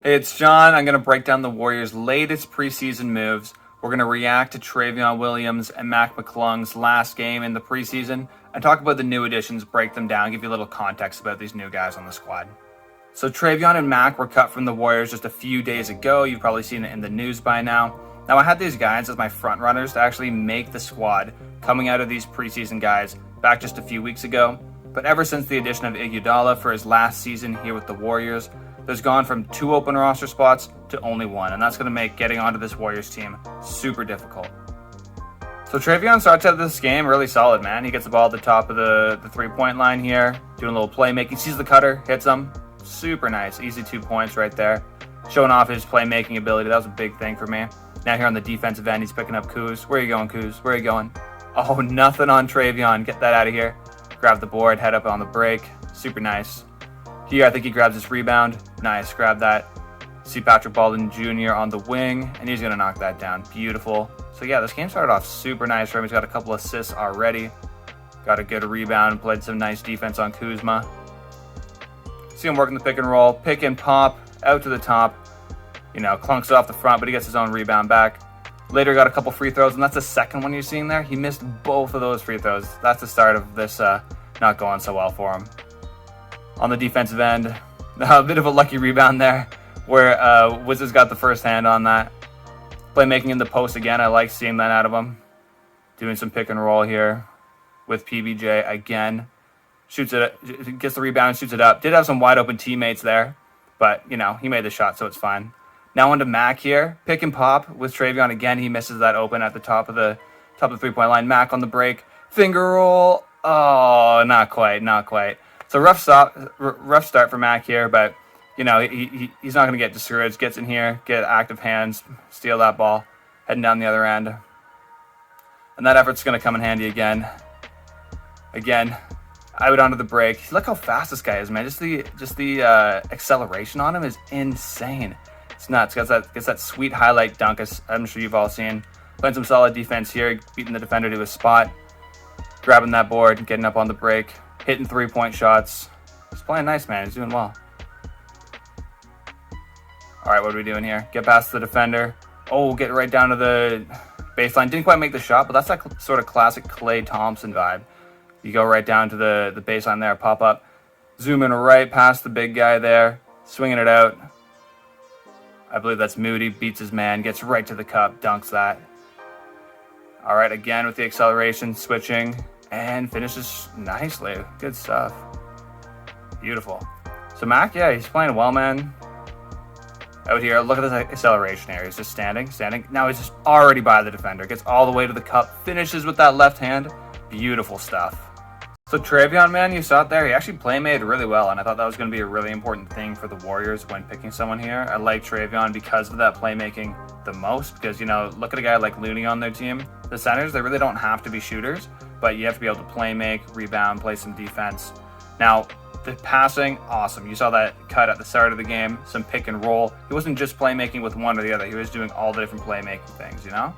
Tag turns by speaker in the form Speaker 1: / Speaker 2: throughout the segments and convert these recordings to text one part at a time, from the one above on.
Speaker 1: Hey, it's John. I'm going to break down the Warriors' latest preseason moves. We're going to react to Trevion Williams and McClung's last game in the preseason and talk about the new additions, break them down, give you a little context about these new guys on the squad. So Trevion and Mac were cut from the Warriors just a few days ago. You've probably seen it in the news by now. Now, I had these guys as my front runners to actually make the squad coming out of these preseason guys back just a few weeks ago. But ever since the addition of Iguodala for his last season here with the Warriors, there's gone from 2 open roster spots to only 1, and that's going to make getting onto this Warriors team super difficult. So Trevion starts out this game really solid, man. He gets the ball at the top of the three-point line here, doing a little playmaking. Sees the cutter, hits him. Super nice. Easy 2 points right there. Showing off his playmaking ability. That was a big thing for me. Now here on the defensive end, he's picking up Kuz. Where are you going, Kuz? Where are you going? Oh, nothing on Trevion. Get that out of here. Grab the board, head up on the break. Super nice. Here, I think he grabs his rebound. Nice, grab that. See Patrick Baldwin Jr. on the wing, and he's going to knock that down. Beautiful. So yeah, this game started off super nice for him. He's got a couple assists already. Got a good rebound, played some nice defense on Kuzma. See him working the pick and roll, pick and pop, out to the top. You know, clunks off the front, but he gets his own rebound back. Later got a couple free throws, and that's the second one you're seeing there. He missed both of those free throws. That's the start of this not going so well for him. On the defensive end, a bit of a lucky rebound there where Wizards got the first hand on that. Playmaking in the post again. I like seeing that out of him. Doing some pick and roll here with PBJ again. Shoots it, gets the rebound, shoots it up. Did have some wide open teammates there, but, you know, he made the shot, so it's fine. Now on to Mac here. Pick and pop with Trevion again. He misses that open at the top of the three-point line. Mac on the break. Finger roll. Oh, not quite. So rough start for Mac here, but you know he's not going to get discouraged. Gets in here, get active hands, steal that ball, heading down the other end, and that effort's going to come in handy again. Out onto the break. Look how fast this guy is, man. Just the acceleration on him is insane. It's nuts. Gets that sweet highlight dunk, as I'm sure you've all seen. Playing some solid defense here, beating the defender to his spot, grabbing that board, getting up on the break. Hitting 3-point shots. He's playing nice, man. He's doing well. All right, what are we doing here? Get past the defender. Oh, get right down to the baseline. Didn't quite make the shot, but that's that sort of classic Klay Thompson vibe. You go right down to the baseline there, pop up. Zoom in right past the big guy there. Swinging it out. I believe that's Moody. Beats his man. Gets right to the cup. Dunks that. All right, again with the acceleration. Switching. And finishes nicely. Good stuff. Beautiful. So Mac, yeah, he's playing well, man. Out here, look at this acceleration here. He's just standing. Now he's just already by the defender. Gets all the way to the cup. Finishes with that left hand. Beautiful stuff. So Trevion, man, you saw it there. He actually playmated really well, and I thought that was going to be a really important thing for the Warriors when picking someone here. I like Trevion because of that playmaking the most, because, you know, look at a guy like Looney on their team. The centers, they really don't have to be shooters, but you have to be able to play make, rebound, play some defense. Now, the passing, awesome. You saw that cut at the start of the game, some pick and roll. He wasn't just playmaking with one or the other. He was doing all the different playmaking things, you know?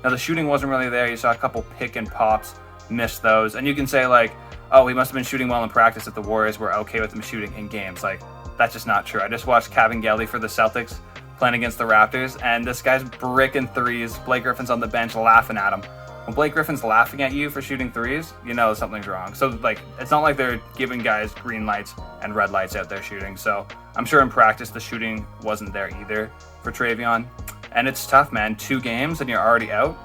Speaker 1: Now, the shooting wasn't really there. You saw a couple pick and pops, missed those. And you can say, like, oh, he must have been shooting well in practice if the Warriors were okay with him shooting in games. Like, that's just not true. I just watched Cavangeli for the Celtics playing against the Raptors, and this guy's bricking threes. Blake Griffin's on the bench laughing at him. When Blake Griffin's laughing at you for shooting threes, you know something's wrong. So, like, it's not like they're giving guys green lights and red lights out there shooting. So, I'm sure in practice the shooting wasn't there either for Trevion. And it's tough, man. 2 games and you're already out.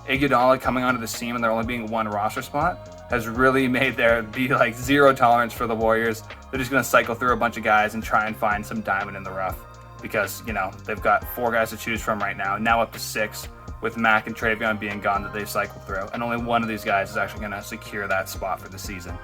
Speaker 1: Iguodala coming onto the scene and there only being 1 roster spot has really made there be, like, 0 tolerance for the Warriors. They're just going to cycle through a bunch of guys and try and find some diamond in the rough. Because, you know, they've got 4 guys to choose from right now up to 6. With Mac and Trevion being gone that they've cycled through. And only one of these guys is actually going to secure that spot for the season.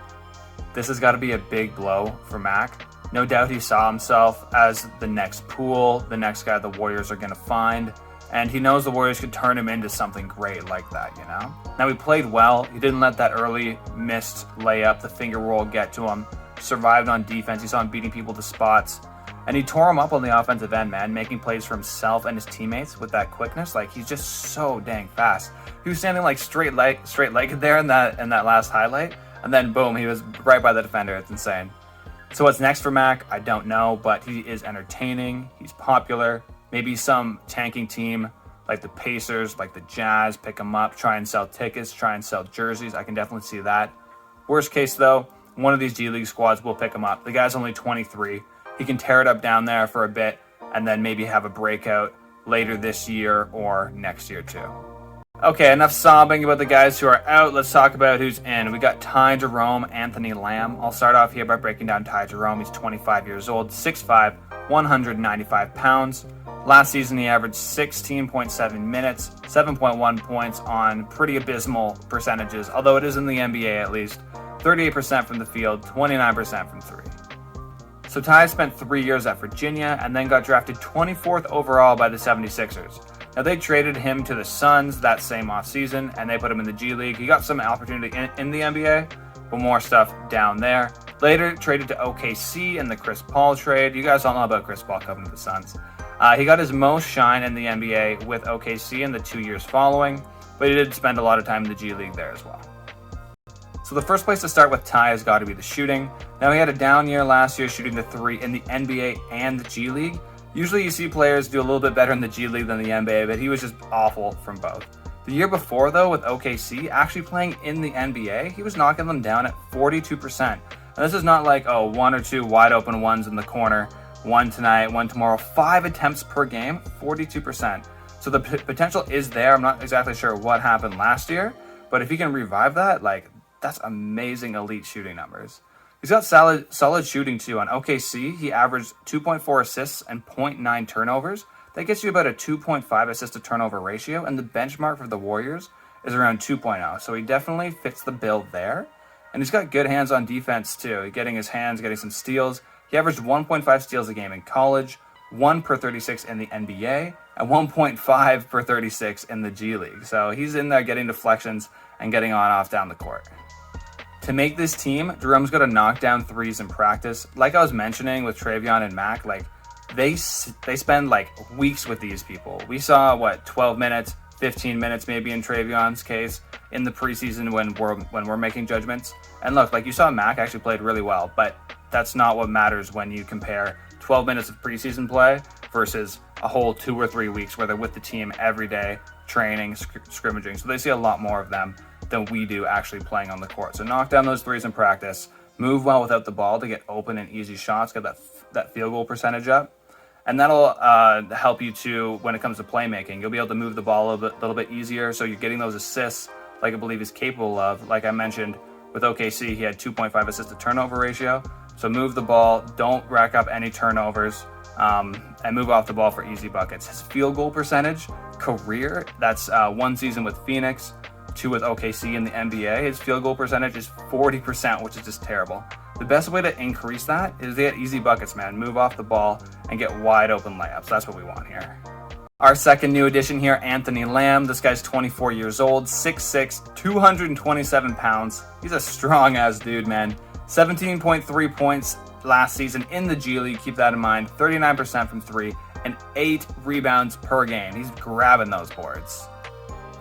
Speaker 1: This has got to be a big blow for Mac. No doubt he saw himself as the next Poole, the next guy the Warriors are going to find. And he knows the Warriors could turn him into something great like that, you know? Now, he played well. He didn't let that early missed layup, the finger roll get to him. Survived on defense. You saw him beating people to spots. And he tore him up on the offensive end, man, making plays for himself and his teammates with that quickness. Like, he's just so dang fast. He was standing like straight-legged there in that last highlight, and then boom, he was right by the defender. It's insane. So what's next for Mac? I don't know, but he is entertaining. He's popular. Maybe some tanking team like the Pacers, like the Jazz, pick him up, try and sell tickets, try and sell jerseys. I can definitely see that. Worst case though, one of these G League squads will pick him up. The guy's only 23. He can tear it up down there for a bit and then maybe have a breakout later this year or next year too. Okay, enough sobbing about the guys who are out. Let's talk about who's in. We got Jerome, Anthony Lamb. I'll start off here by breaking down Jerome. He's 25 years old, 6'5", 195 pounds. Last season, he averaged 16.7 minutes, 7.1 points on pretty abysmal percentages, although it is in the NBA at least. 38% from the field, 29% from three. So Ty spent 3 years at Virginia and then got drafted 24th overall by the 76ers. Now, they traded him to the Suns that same offseason, and they put him in the G League. He got some opportunity in the NBA, but more stuff down there. Later, traded to OKC in the Chris Paul trade. You guys all know about Chris Paul coming to the Suns. He got his most shine in the NBA with OKC in the 2 years following, but he did spend a lot of time in the G League there as well. So the first place to start with Ty has got to be the shooting. Now, he had a down year last year shooting the three in the NBA and the G League. Usually you see players do a little bit better in the G League than the NBA, but he was just awful from both. The year before, though, with OKC, actually playing in the NBA, he was knocking them down at 42%. And this is not like, one or two wide open ones in the corner, one tonight, one tomorrow. 5 attempts per game, 42%. So the potential is there. I'm not exactly sure what happened last year, but if he can revive that, that's amazing elite shooting numbers. He's got solid shooting too. On OKC, he averaged 2.4 assists and 0.9 turnovers. That gets you about a 2.5 assist to turnover ratio, and the benchmark for the Warriors is around 2.0. So he definitely fits the bill there. And he's got good hands on defense too. Getting his hands, getting some steals. He averaged 1.5 steals a game in college, 1 per 36 in the NBA, and 1.5 per 36 in the G League. So he's in there getting deflections and getting on off down the court. To make this team, Jerome's got to knock down threes in practice. Like I was mentioning with Travion and Mac, they spend weeks with these people. We saw 12 minutes, 15 minutes maybe in Travion's case in the preseason when we're making judgments. And look, you saw Mac actually played really well, but that's not what matters when you compare 12 minutes of preseason play versus a whole 2 or 3 weeks where they're with the team every day, training, scrimmaging. So they see a lot more of them than we do actually playing on the court. So knock down those threes in practice, move well without the ball to get open and easy shots, get that field goal percentage up, and that'll help you too when it comes to playmaking. You'll be able to move the ball a little bit easier, so you're getting those assists like I believe he's capable of. Like I mentioned, with OKC, he had 2.5 assist to turnover ratio, so move the ball, don't rack up any turnovers, and move off the ball for easy buckets. His field goal percentage, career, that's 1 season with Phoenix, 2 with OKC in the NBA. His field goal percentage is 40%, which is just terrible. The best way to increase that is to get easy buckets, man. Move off the ball and get wide open layups. That's what we want here. Our second new addition here, Anthony Lamb. This guy's 24 years old, 6'6", 227 pounds. He's a strong-ass dude, man. 17.3 points last season in the G League. Keep that in mind. 39% from three and 8 rebounds per game. He's grabbing those boards.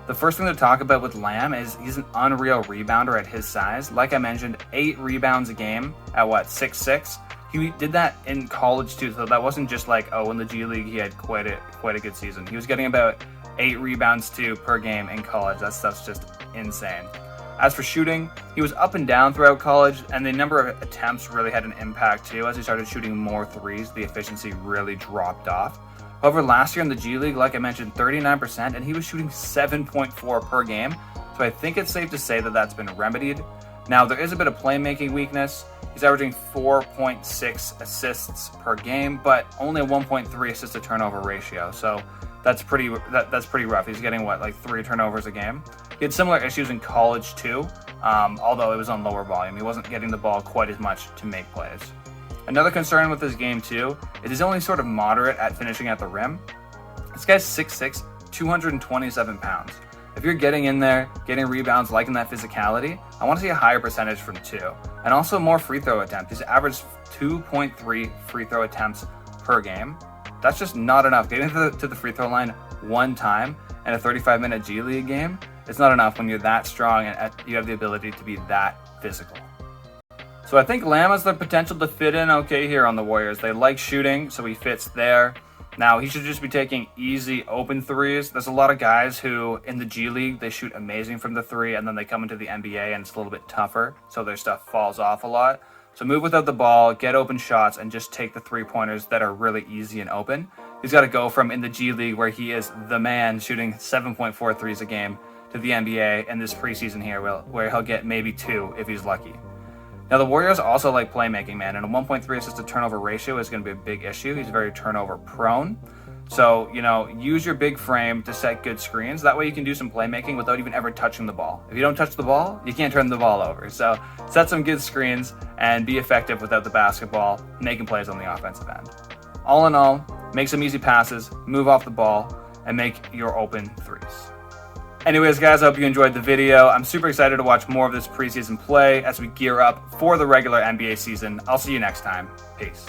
Speaker 1: The first thing to talk about with Lamb is he's an unreal rebounder at his size. Like I mentioned, 8 rebounds a game at 6'6". He did that in college too, so that wasn't just in the G League he had quite a good season. He was getting about 8 rebounds too per game in college. That stuff's just insane. As for shooting, he was up and down throughout college, and the number of attempts really had an impact too. As he started shooting more threes, the efficiency really dropped off. However, last year in the G League, like I mentioned, 39%, and he was shooting 7.4 per game. So I think it's safe to say that that's been remedied. Now, there is a bit of playmaking weakness. He's averaging 4.6 assists per game, but only a 1.3 assist to turnover ratio. So that's pretty rough. He's getting 3 turnovers a game. He had similar issues in college too, although it was on lower volume. He wasn't getting the ball quite as much to make plays. Another concern with his game too is he's only sort of moderate at finishing at the rim. This guy's 6'6", 227 pounds. If you're getting in there, getting rebounds, liking that physicality, I want to see a higher percentage from 2. And also more free throw attempts. He's averaged 2.3 free throw attempts per game. That's just not enough. Getting to the free throw line 1 time in a 35-minute G League game, it's not enough when you're that strong and you have the ability to be that physical. So I think Lamb has the potential to fit in okay here on the Warriors. They like shooting, so he fits there. Now, he should just be taking easy open threes. There's a lot of guys who, in the G League, they shoot amazing from the three, and then they come into the NBA, and it's a little bit tougher, so their stuff falls off a lot. So move without the ball, get open shots, and just take the three-pointers that are really easy and open. He's got to go from in the G League, where he is the man shooting 7.4 threes a game, to the NBA in this preseason here, where he'll get maybe 2 if he's lucky. Now, the Warriors also like playmaking, man, and a 1.3 assist to turnover ratio is going to be a big issue. He's very turnover prone. So, use your big frame to set good screens. That way you can do some playmaking without even ever touching the ball. If you don't touch the ball, you can't turn the ball over. So, set some good screens and be effective without the basketball, making plays on the offensive end. All in all, make some easy passes, move off the ball, and make your open threes. Anyways, guys, I hope you enjoyed the video. I'm super excited to watch more of this preseason play as we gear up for the regular NBA season. I'll see you next time. Peace.